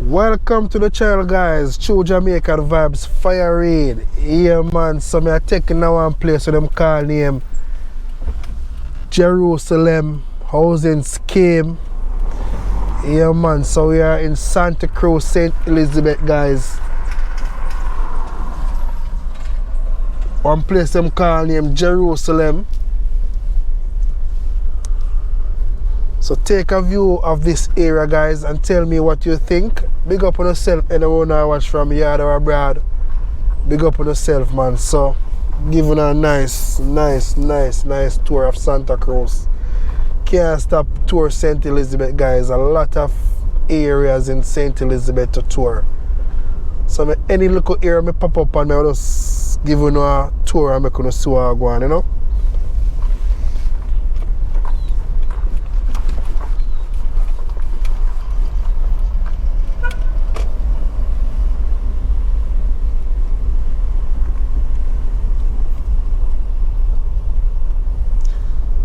Welcome to the channel, guys. True Jamaican Vibes, Fire Reid. Yeah, man. So me are taking now one place with them call name Jerusalem Housing Scheme. Yeah, man. So we are in Santa Cruz, St.Elizabeth, guys. One place them call name Jerusalem. So take a view of this area, guys, and tell me what you think. Big up on yourself, anyone I watch from yard or abroad. Big up on yourself, man. So giving a nice tour of Santa Cruz. Can't stop tour St. Elizabeth, guys. A lot of areas in St. Elizabeth to tour. So any local area me pop up and I'll just give you a tour and make you see what I go on, you know.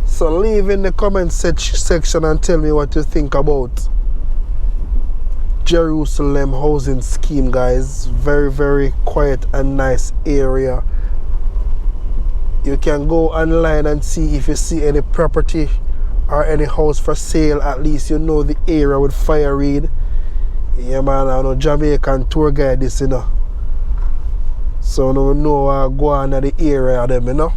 So leave in the comment section and tell me what you think about Jerusalem housing scheme, guys. Very quiet and nice area. You can go online and see if you see any property or any house for sale. At least you know the area with Fire Reid. Yeah, man, I know Jamaican tour guide this, you know. So you know go on to the area of them, you know.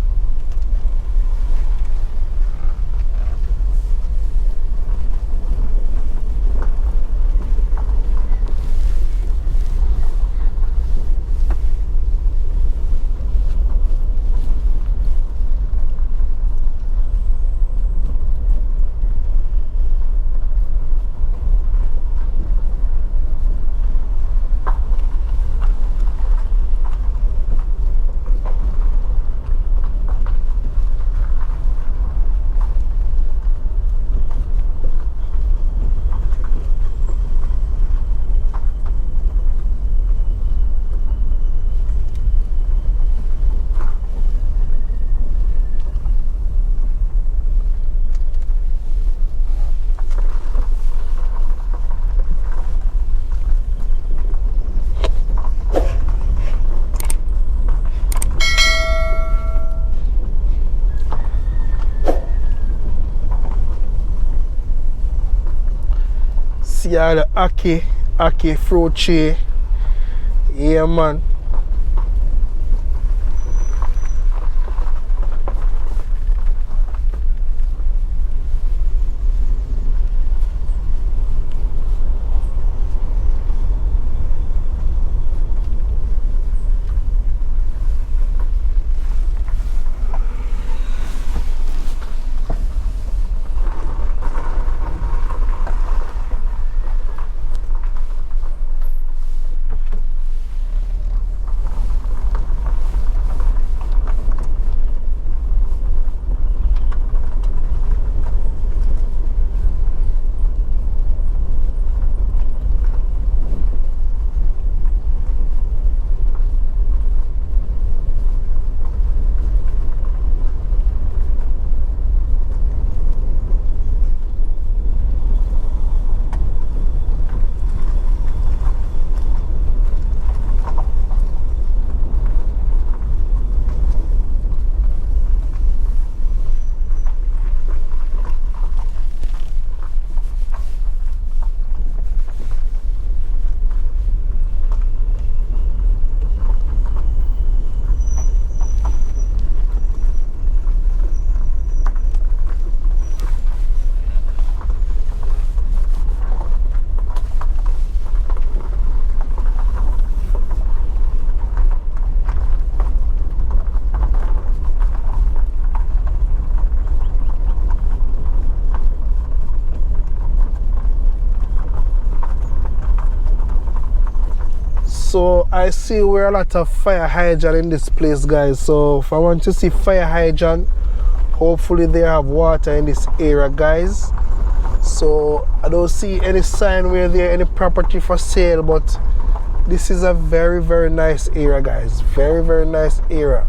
See all the Aki fruit tree. Yeah, man. So I see we're a lot of fire hydrant in this place, guys. So if I want to see fire hydrant, hopefully they have water in this area, guys. So I don't see any sign where there any property for sale, but this is a very nice area, guys. Very nice area.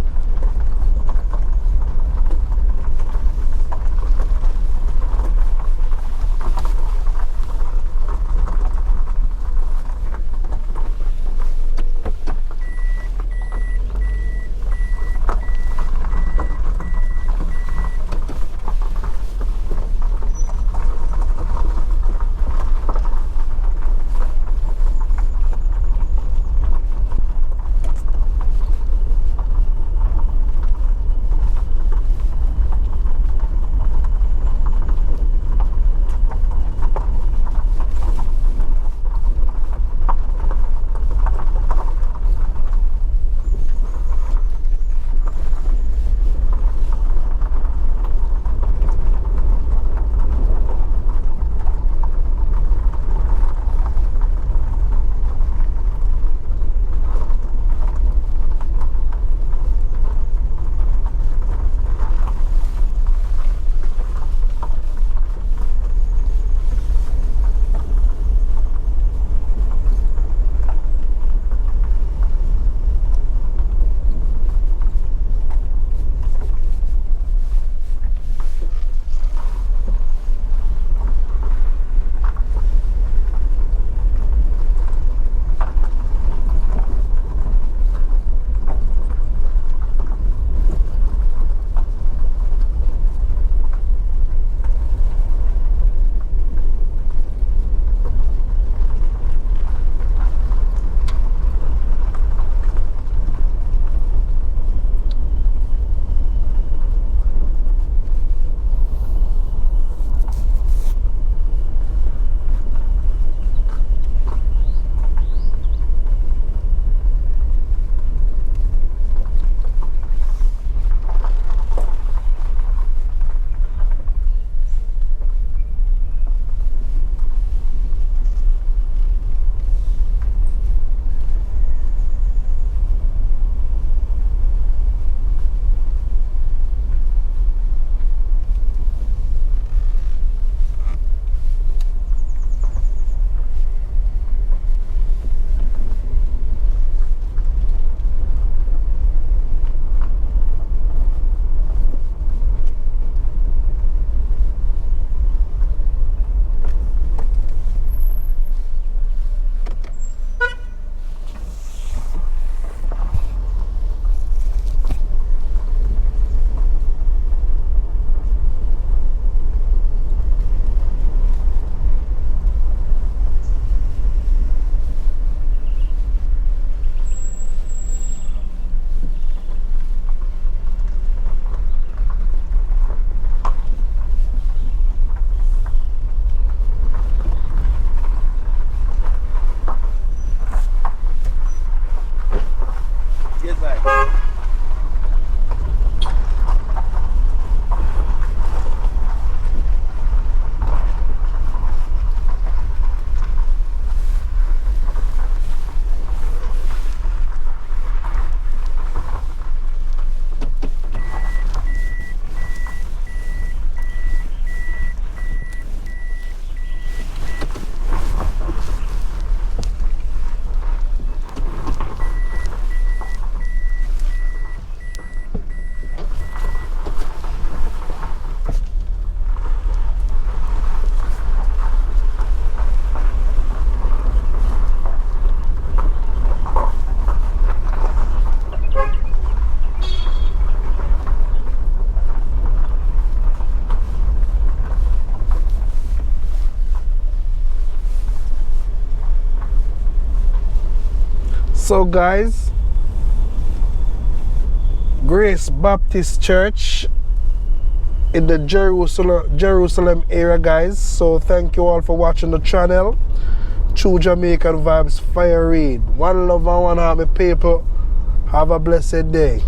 So guys, Grace Baptist Church in the Jerusalem area, guys. So thank you all for watching the channel. True Jamaican Vibes, Fire Reid. One love and one heart, my people. Have a blessed day.